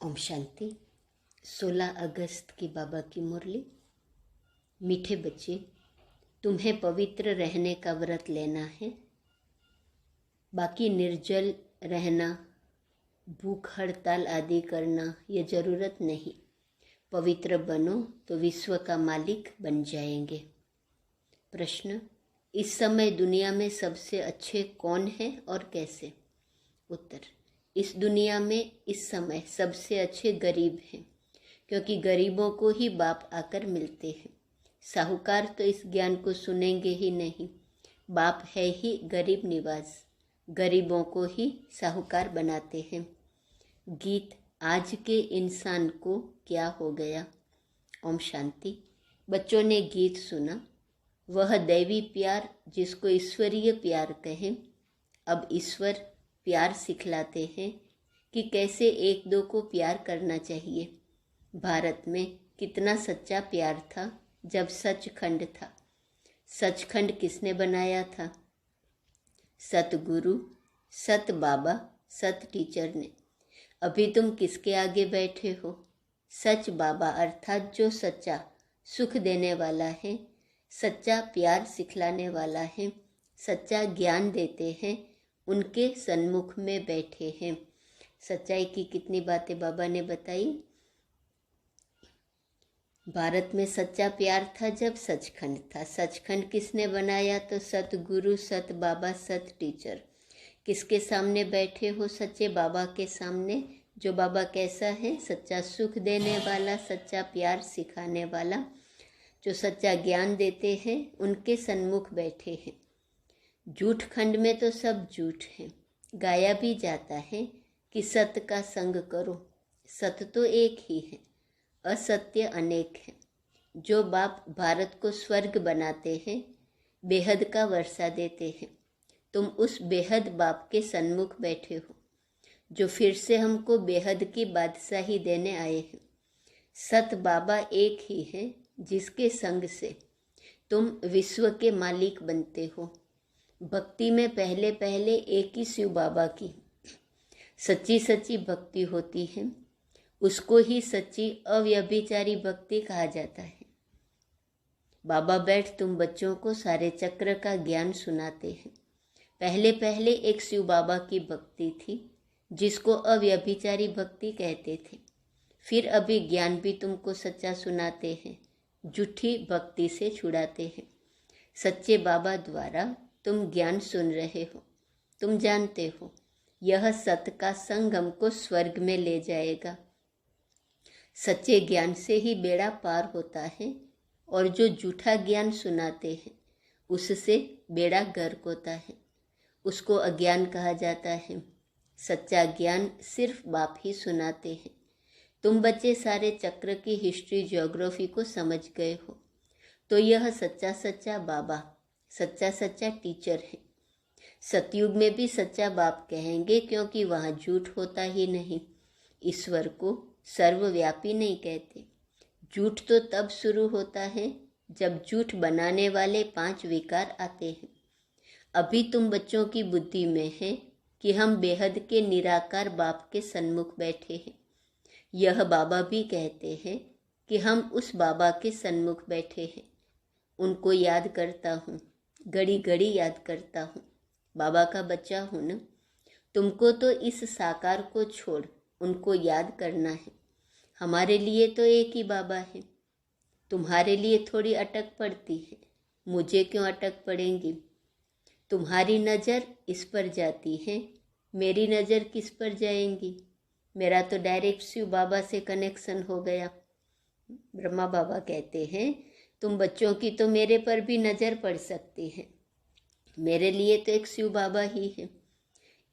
ओम शांति। 16 अगस्त की बाबा की मुरली। मीठे बच्चे, तुम्हें पवित्र रहने का व्रत लेना है। बाकी निर्जल रहना, भूख हड़ताल आदि करना ये ज़रूरत नहीं। पवित्र बनो तो विश्व का मालिक बन जाएंगे। प्रश्न, इस समय दुनिया में सबसे अच्छे कौन है और कैसे? उत्तर, इस दुनिया में इस समय सबसे अच्छे गरीब हैं, क्योंकि गरीबों को ही बाप आकर मिलते हैं। साहूकार तो इस ज्ञान को सुनेंगे ही नहीं। बाप है ही गरीब निवास, गरीबों को ही साहूकार बनाते हैं। गीत, आज के इंसान को क्या हो गया? ओम शांति। बच्चों ने गीत सुना, वह दैवी प्यार जिसको ईश्वरीय प्यार कहें। अब ईश्वर प्यार सिखलाते हैं कि कैसे एक दो को प्यार करना चाहिए। भारत में कितना सच्चा प्यार था जब सचखंड था। सचखंड किसने बनाया था? सतगुरु, सत बाबा, सत टीचर ने। अभी तुम किसके आगे बैठे हो? सच बाबा अर्थात जो सच्चा सुख देने वाला है, सच्चा प्यार सिखलाने वाला है, सच्चा ज्ञान देते हैं, उनके सन्मुख में बैठे हैं। सच्चाई की कितनी बातें बाबा ने बताई। भारत में सच्चा प्यार था जब सचखंड था। सचखंड किसने बनाया? तो सतगुरु, सत बाबा, सत टीचर। किसके सामने बैठे हो? सच्चे बाबा के सामने। जो बाबा कैसा है? सच्चा सुख देने वाला, सच्चा प्यार सिखाने वाला, जो सच्चा ज्ञान देते हैं, उनके सन्मुख बैठे हैं। झूठ खंड में तो सब झूठ है। गाया भी जाता है कि सत्य का संग करो। सत्य तो एक ही है, असत्य अनेक है। जो बाप भारत को स्वर्ग बनाते हैं, बेहद का वर्षा देते हैं, तुम उस बेहद बाप के सन्मुख बैठे हो, जो फिर से हमको बेहद की बादशाही देने आए हैं। सत बाबा एक ही है, जिसके संग से तुम विश्व के मालिक बनते हो। भक्ति में पहले पहले एक ही शिव बाबा की सच्ची सच्ची भक्ति होती है। उसको ही सच्ची अव्यभिचारी भक्ति कहा जाता है। बाबा बैठ तुम बच्चों को सारे चक्र का ज्ञान सुनाते हैं। पहले पहले एक शिव बाबा की भक्ति थी, जिसको अव्यभिचारी भक्ति कहते थे। फिर अभी ज्ञान भी तुमको सच्चा सुनाते हैं, झूठी भक्ति से छुड़ाते हैं। सच्चे बाबा द्वारा तुम ज्ञान सुन रहे हो। तुम जानते हो यह सत्य का संग हमको स्वर्ग में ले जाएगा। सच्चे ज्ञान से ही बेड़ा पार होता है, और जो झूठा ज्ञान सुनाते हैं उससे बेड़ा गर्क होता है। उसको अज्ञान कहा जाता है। सच्चा ज्ञान सिर्फ बाप ही सुनाते हैं। तुम बच्चे सारे चक्र की हिस्ट्री, ज्योग्राफी को समझ गए हो, तो यह सच्चा सच्चा बाबा, सच्चा सच्चा टीचर है। सतयुग में भी सच्चा बाप कहेंगे, क्योंकि वहाँ झूठ होता ही नहीं। ईश्वर को सर्वव्यापी नहीं कहते। झूठ तो तब शुरू होता है जब झूठ बनाने वाले 5 विकार आते हैं। अभी तुम बच्चों की बुद्धि में है कि हम बेहद के निराकार बाप के सन्मुख बैठे हैं। यह बाबा भी कहते हैं कि हम उस बाबा के सन्मुख बैठे हैं। उनको याद करता हूँ, घड़ी घड़ी याद करता हूँ। बाबा का बच्चा हूँ न। तुमको तो इस साकार को छोड़ उनको याद करना है। हमारे लिए तो एक ही बाबा है। तुम्हारे लिए थोड़ी अटक पड़ती है, मुझे क्यों अटक पड़ेंगी? तुम्हारी नज़र इस पर जाती है, मेरी नज़र किस पर जाएंगी? मेरा तो डायरेक्ट शिव बाबा से कनेक्शन हो गया। ब्रह्मा बाबा कहते हैं, तुम बच्चों की तो मेरे पर भी नज़र पड़ सकती है, मेरे लिए तो एक शिव बाबा ही है।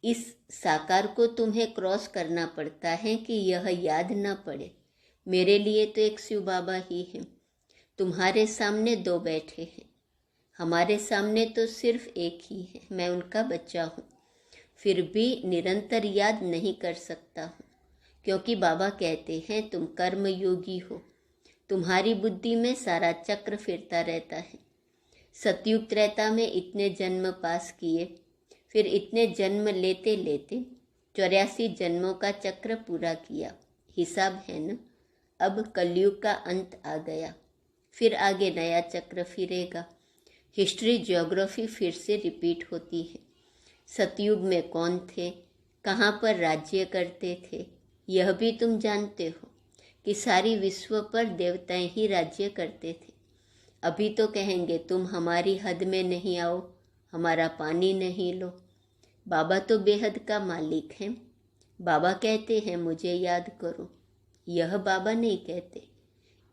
इस साकार को तुम्हें क्रॉस करना पड़ता है कि यह याद ना पड़े, मेरे लिए तो एक शिव बाबा ही है। तुम्हारे सामने 2 बैठे हैं, हमारे सामने तो सिर्फ एक ही है। मैं उनका बच्चा हूँ, फिर भी निरंतर याद नहीं कर सकता हूँ, क्योंकि बाबा कहते हैं तुम कर्म योगी हो। तुम्हारी बुद्धि में सारा चक्र फिरता रहता है। सतयुग त्रेता में इतने जन्म पास किए, फिर इतने जन्म लेते लेते 84 जन्मों का चक्र पूरा किया। हिसाब है न। अब कलयुग का अंत आ गया, फिर आगे नया चक्र फिरेगा। हिस्ट्री ज्योग्राफी फिर से रिपीट होती है। सतयुग में कौन थे, कहाँ पर राज्य करते थे, यह भी तुम जानते हो कि सारी विश्व पर देवताएं ही राज्य करते थे। अभी तो कहेंगे तुम हमारी हद में नहीं आओ, हमारा पानी नहीं लो। बाबा तो बेहद का मालिक हैं। बाबा कहते हैं मुझे याद करो, यह बाबा नहीं कहते।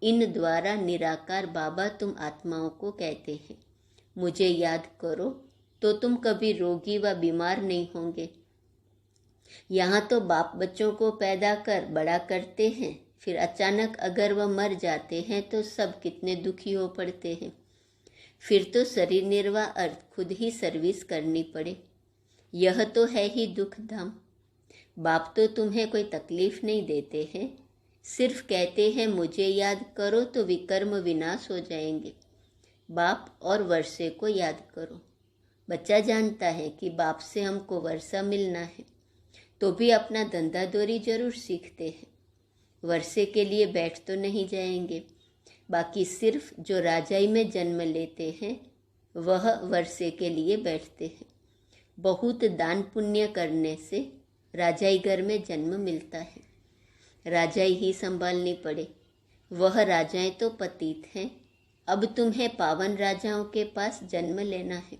इन द्वारा निराकार बाबा तुम आत्माओं को कहते हैं मुझे याद करो, तो तुम कभी रोगी व बीमार नहीं होंगे। यहाँ तो बाप बच्चों को पैदा कर बड़ा करते हैं, फिर अचानक अगर वह मर जाते हैं तो सब कितने दुखी हो पड़ते हैं। फिर तो शरीर निर्वाह अर्थ खुद ही सर्विस करनी पड़े। यह तो है ही दुख धाम। बाप तो तुम्हें कोई तकलीफ नहीं देते हैं, सिर्फ कहते हैं मुझे याद करो तो विकर्म विनाश हो जाएंगे। बाप और वर्षे को याद करो। बच्चा जानता है कि बाप से हमको वर्षा मिलना है, तो भी अपना धंधा दोरी जरूर सीखते हैं। वर्षे के लिए बैठ तो नहीं जाएंगे। बाकी सिर्फ जो राजाई में जन्म लेते हैं वह वर्षे के लिए बैठते हैं। बहुत दान पुण्य करने से राजाई घर में जन्म मिलता है। राजाई ही संभालनी पड़े। वह राजाएं तो पतित हैं। अब तुम्हें पावन राजाओं के पास जन्म लेना है।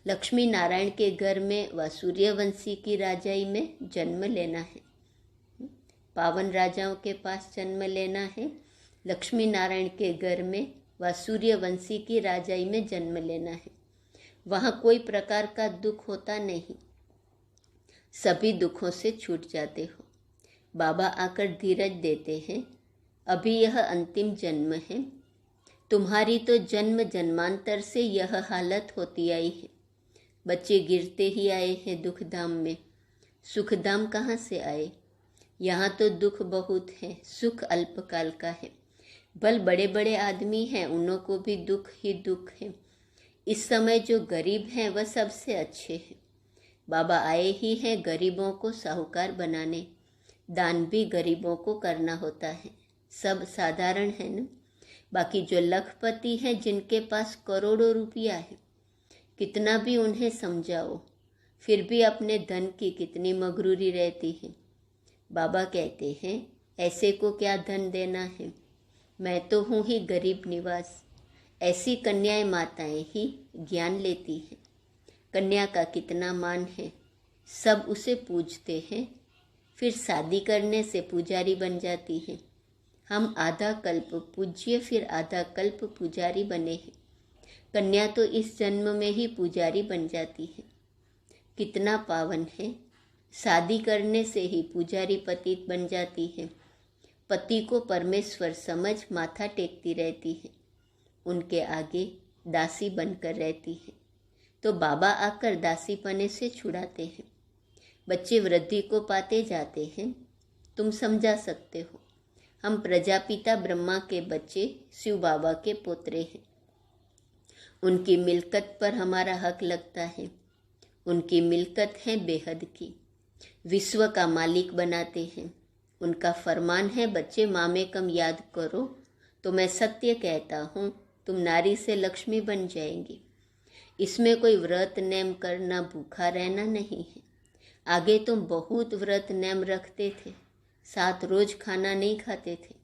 लक्ष्मी नारायण के घर में व सूर्यवंशी की राजाई में जन्म लेना है। पावन राजाओं के पास जन्म लेना है। लक्ष्मी नारायण के घर में व सूर्यवंशी की राजाई में जन्म लेना है। वहाँ कोई प्रकार का दुख होता नहीं, सभी दुखों से छूट जाते हो। बाबा आकर धीरज देते हैं, अभी यह अंतिम जन्म है। तुम्हारी तो जन्म जन्मांतर से यह हालत होती आई है। बच्चे गिरते ही आए हैं दुख धाम में। सुख धाम कहाँ से आए? यहाँ तो दुख बहुत है, सुख अल्पकाल का है। भल बड़े बड़े आदमी हैं, उन्हों को भी दुख ही दुख है। इस समय जो गरीब हैं वह सबसे अच्छे हैं। बाबा आए ही हैं गरीबों को साहूकार बनाने। दान भी गरीबों को करना होता है। सब साधारण है न। बाकी जो लखपति हैं, जिनके पास करोड़ों रुपया है, कितना भी उन्हें समझाओ फिर भी अपने धन की कितनी मगरूरी रहती है। बाबा कहते हैं ऐसे को क्या धन देना है, मैं तो हूँ ही गरीब निवास। ऐसी कन्याएं माताएं ही ज्ञान लेती हैं। कन्या का कितना मान है, सब उसे पूजते हैं। फिर शादी करने से पुजारी बन जाती है। हम आधा कल्प पूज्य फिर आधा कल्प पुजारी बने हैं। कन्या तो इस जन्म में ही पुजारी बन जाती है। कितना पावन है। शादी करने से ही पुजारी पतित बन जाती है। पति को परमेश्वर समझ माथा टेकती रहती है, उनके आगे दासी बनकर रहती है। तो बाबा आकर दासीपने से छुड़ाते हैं। बच्चे वृद्धि को पाते जाते हैं। तुम समझा सकते हो, हम प्रजापिता ब्रह्मा के बच्चे शिव बाबा के पोतरे हैं। उनकी मिल्कत पर हमारा हक लगता है। उनकी मिल्कत है बेहद की, विश्व का मालिक बनाते हैं। उनका फरमान है बच्चे मामे कम याद करो, तो मैं सत्य कहता हूँ तुम नारी से लक्ष्मी बन जाएंगी। इसमें कोई व्रत नेम करना, भूखा रहना नहीं है। आगे तुम बहुत व्रत नेम रखते थे, 7 रोज खाना नहीं खाते थे।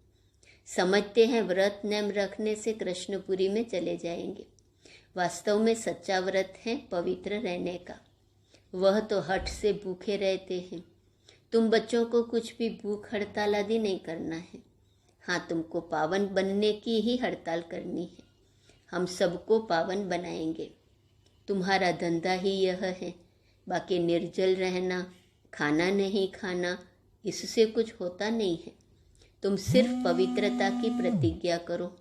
समझते हैं व्रत नेम रखने से कृष्णपुरी में चले जाएंगे। वास्तव में सच्चा व्रत है पवित्र रहने का। वह तो हठ से भूखे रहते हैं। तुम बच्चों को कुछ भी भूख हड़ताल आदि नहीं करना है। हाँ, तुमको पावन बनने की ही हड़ताल करनी है। हम सबको पावन बनाएंगे। तुम्हारा धंधा ही यह है। बाकी निर्जल रहना, खाना नहीं खाना, इससे कुछ होता नहीं है। तुम सिर्फ पवित्रता की प्रतिज्ञा करो।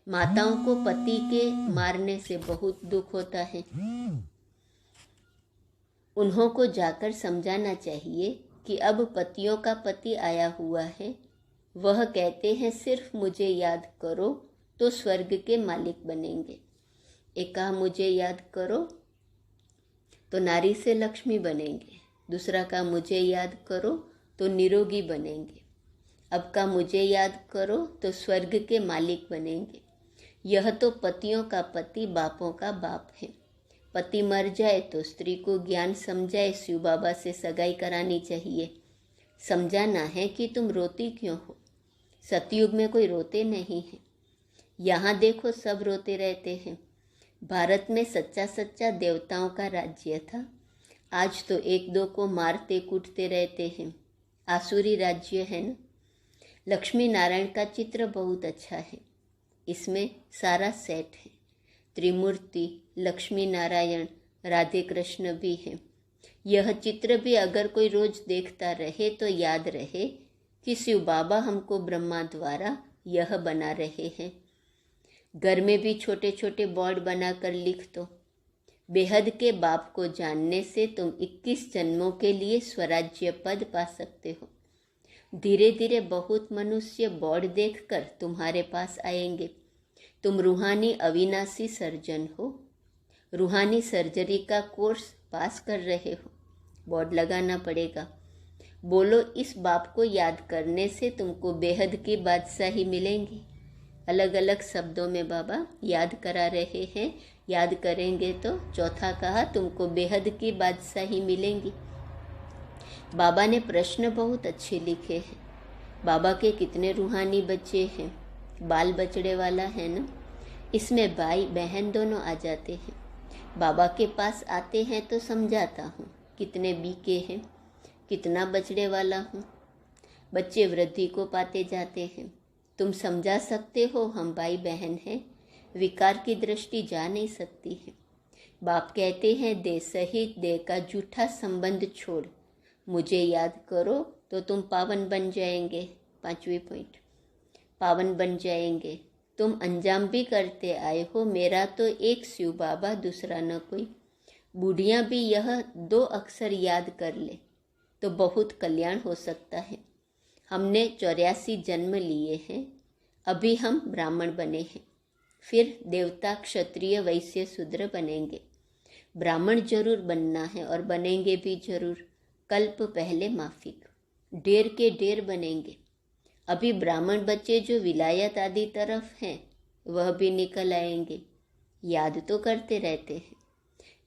माताओं को पति के मारने से बहुत दुख होता है। उन्हों को जाकर समझाना चाहिए कि अब पतियों का पति आया हुआ है। वह कहते हैं सिर्फ मुझे याद करो तो स्वर्ग के मालिक बनेंगे। एक कहा मुझे याद करो तो नारी से लक्ष्मी बनेंगे। दूसरा कहा मुझे याद करो तो निरोगी बनेंगे। अब का मुझे याद करो तो स्वर्ग के मालिक बनेंगे। यह तो पतियों का पति बापों का बाप है। पति मर जाए तो स्त्री को ज्ञान समझाए शिव बाबा से सगाई करानी चाहिए। समझाना है कि तुम रोती क्यों हो। सतयुग में कोई रोते नहीं है। यहाँ देखो सब रोते रहते हैं। भारत में सच्चा सच्चा देवताओं का राज्य था। आज तो एक दो को मारते कूटते रहते हैं। आसुरी राज्य है न। लक्ष्मी नारायण का चित्र बहुत अच्छा है। इसमें सारा सेट है। त्रिमूर्ति, लक्ष्मी नारायण, राधे कृष्ण भी हैं। यह चित्र भी अगर कोई रोज देखता रहे तो याद रहे कि शिव बाबा हमको ब्रह्मा द्वारा यह बना रहे हैं। घर में भी छोटे छोटे बोर्ड बनाकर लिख दो। बेहद के बाप को जानने से तुम 21 जन्मों के लिए स्वराज्य पद पा सकते हो। धीरे धीरे बहुत मनुष्य बोर्ड देखकर तुम्हारे पास आएंगे। तुम रूहानी अविनाशी सर्जन हो। रूहानी सर्जरी का कोर्स पास कर रहे हो। बोर्ड लगाना पड़ेगा। बोलो इस बाप को याद करने से तुमको बेहद की बादशाही मिलेंगी। अलग अलग शब्दों में बाबा याद करा रहे हैं। याद करेंगे तो चौथा कहा तुमको बेहद की बादशाही मिलेंगी। बाबा ने प्रश्न बहुत अच्छे लिखे हैं। बाबा के कितने रूहानी बच्चे हैं। बाल बछड़े वाला है ना। इसमें भाई बहन दोनों आ जाते हैं। बाबा के पास आते हैं तो समझाता हूँ कितने बीके हैं, कितना बछड़े वाला हूँ। बच्चे वृद्धि को पाते जाते हैं। तुम समझा सकते हो हम भाई बहन हैं। विकार की दृष्टि जा नहीं सकती है। बाप कहते हैं देह सहित देह का झूठा संबंध छोड़ मुझे याद करो तो तुम पावन बन जाएंगे। 5वीं पॉइंट, पावन बन जाएंगे। तुम अंजाम भी करते आए हो मेरा तो एक शिव बाबा दूसरा न कोई। बूढ़ियाँ भी यह 2 अक्षर याद कर ले तो बहुत कल्याण हो सकता है। हमने 84 जन्म लिए हैं। अभी हम ब्राह्मण बने हैं, फिर देवता, क्षत्रिय, वैश्य, शूद्र बनेंगे। ब्राह्मण जरूर बनना है और बनेंगे भी जरूर। कल्प पहले माफिक, ढेर के ढेर बनेंगे। अभी ब्राह्मण बच्चे जो विलायत आदि तरफ हैं वह भी निकल आएंगे। याद तो करते रहते हैं।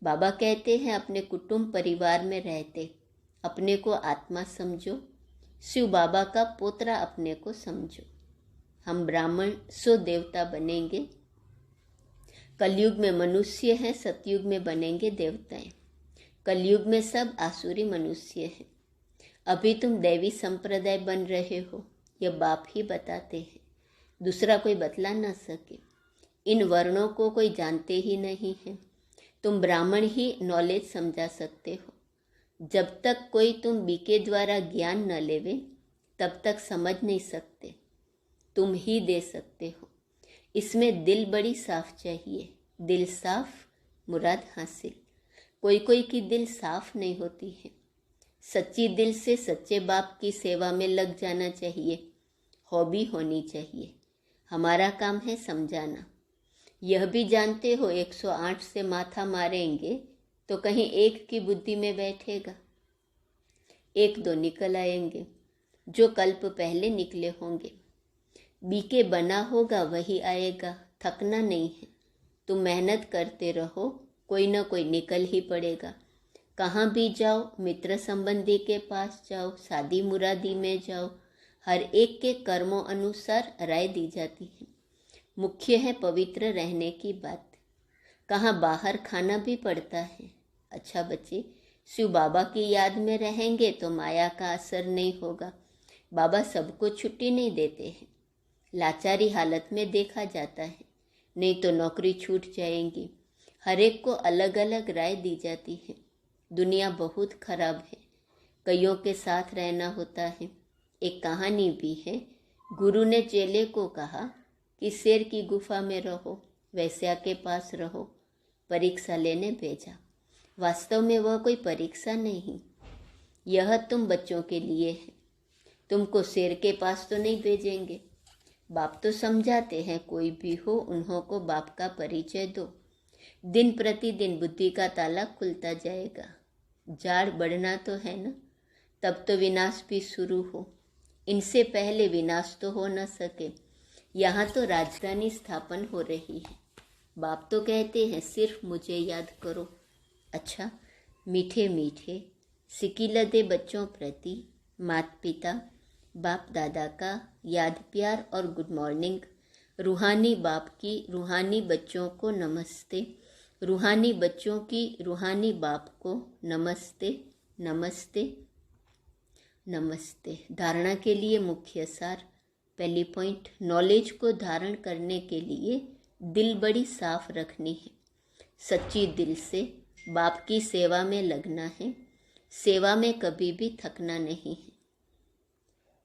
बाबा कहते हैं अपने कुटुंब परिवार में रहते अपने को आत्मा समझो। शिव बाबा का पोतरा अपने को समझो। हम ब्राह्मण सो देवता बनेंगे। कलयुग में मनुष्य हैं, सतयुग में बनेंगे देवताएं। कलयुग में सब आसुरी मनुष्य हैं। अभी तुम दैवी संप्रदाय बन रहे हो, यह बाप ही बताते हैं। दूसरा कोई बतला ना सके। इन वर्णों को कोई जानते ही नहीं है। तुम ब्राह्मण ही नॉलेज समझा सकते हो। जब तक कोई तुम बीके द्वारा ज्ञान न लेवे तब तक समझ नहीं सकते। तुम ही दे सकते हो। इसमें दिल बड़ी साफ चाहिए। दिल साफ मुराद हासिल। कोई कोई की दिल साफ नहीं होती है। सच्ची दिल से सच्चे बाप की सेवा में लग जाना चाहिए। हॉबी होनी चाहिए। हमारा काम है समझाना। यह भी जानते हो 108 से माथा मारेंगे तो कहीं एक की बुद्धि में बैठेगा। 1-2 निकल आएंगे जो कल्प पहले निकले होंगे। बीके बना होगा वही आएगा। थकना नहीं है। तुम मेहनत करते रहो, कोई ना कोई निकल ही पड़ेगा। कहाँ भी जाओ, मित्र संबंधी के पास जाओ, शादी मुरादी में जाओ, हर एक के कर्मों अनुसार राय दी जाती है। मुख्य है पवित्र रहने की बात। कहाँ बाहर खाना भी पड़ता है। अच्छा बच्चे, शिव बाबा की याद में रहेंगे तो माया का असर नहीं होगा। बाबा सबको छुट्टी नहीं देते हैं। लाचारी हालत में देखा जाता है, नहीं तो नौकरी छूट जाएंगी। हर एक को अलग अलग राय दी जाती है। दुनिया बहुत खराब है। कईयों के साथ रहना होता है। एक कहानी भी है। गुरु ने चेले को कहा कि शेर की गुफा में रहो, वैश्या के पास रहो, परीक्षा लेने भेजा। वास्तव में वह कोई परीक्षा नहीं, यह तुम बच्चों के लिए है। तुमको शेर के पास तो नहीं भेजेंगे। बाप तो समझाते हैं कोई भी हो उन्हों को बाप का परिचय दो। दिन प्रतिदिन बुद्धि का ताला खुलता जाएगा। जाड़ बढ़ना तो है ना, तब तो विनाश भी शुरू हो। इनसे पहले विनाश तो हो न सके। यहाँ तो राजधानी स्थापन हो रही है। बाप तो कहते हैं सिर्फ मुझे याद करो। अच्छा, मीठे मीठे सिकिलदे बच्चों प्रति माता पिता बाप दादा का याद प्यार और गुड मॉर्निंग। रूहानी बाप की रूहानी बच्चों को नमस्ते। रूहानी बच्चों की रूहानी बाप को नमस्ते नमस्ते नमस्ते। धारणा के लिए मुख्य सार। पहली पॉइंट, नॉलेज को धारण करने के लिए दिल बड़ी साफ रखनी है। सच्ची दिल से बाप की सेवा में लगना है। सेवा में कभी भी थकना नहीं है।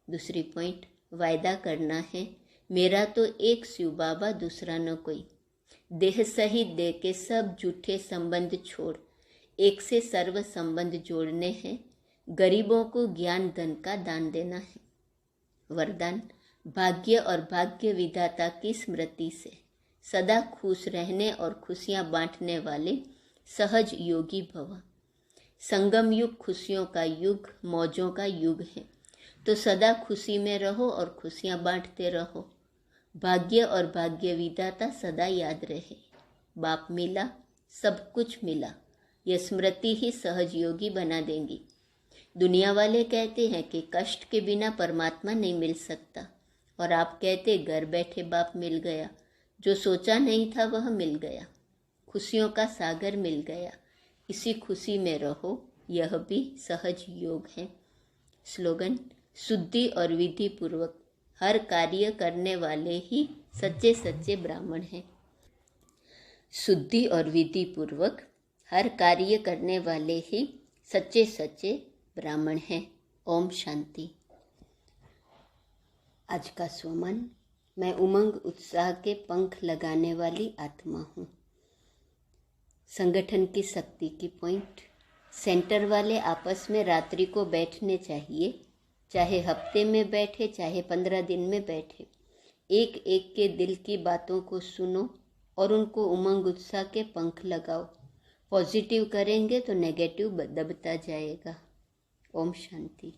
दूसरी पॉइंट, वायदा करना है, मेरा तो एक शिव बाबा दूसरा न कोई। देह सहित दे के सब झूठे संबंध छोड़ एक से सर्व संबंध जोड़ने हैं। गरीबों को ज्ञान धन का दान देना है। वरदान, भाग्य और भाग्य विधाता की स्मृति से सदा खुश रहने और खुशियां बांटने वाले सहज योगी भव। संगम युग खुशियों का युग, मौजों का युग है, तो सदा खुशी में रहो और खुशियां बांटते रहो। भाग्य और भाग्य विधाता सदा याद रहे। बाप मिला, सब कुछ मिला, यह स्मृति ही सहज योगी बना देंगी। दुनिया वाले कहते हैं कि कष्ट के बिना परमात्मा नहीं मिल सकता, और आप कहते घर बैठे बाप मिल गया। जो सोचा नहीं था वह मिल गया। खुशियों का सागर मिल गया। इसी खुशी में रहो, यह भी सहज योग है। स्लोगन, शुद्धि और विधि पूर्वक हर कार्य करने वाले ही सच्चे सच्चे ब्राह्मण हैं। शुद्धि और विधि पूर्वक हर कार्य करने वाले ही सच्चे सच्चे ब्राह्मण हैं। ओम शांति। आज का स्वमन, मैं उमंग उत्साह के पंख लगाने वाली आत्मा हूँ। संगठन की शक्ति की पॉइंट, सेंटर वाले आपस में रात्रि को बैठने चाहिए, चाहे हफ्ते में बैठे चाहे 15 दिन में बैठे। एक एक के दिल की बातों को सुनो और उनको उमंग उत्साह के पंख लगाओ। पॉजिटिव करेंगे तो नेगेटिव दबता जाएगा। ओम शांति।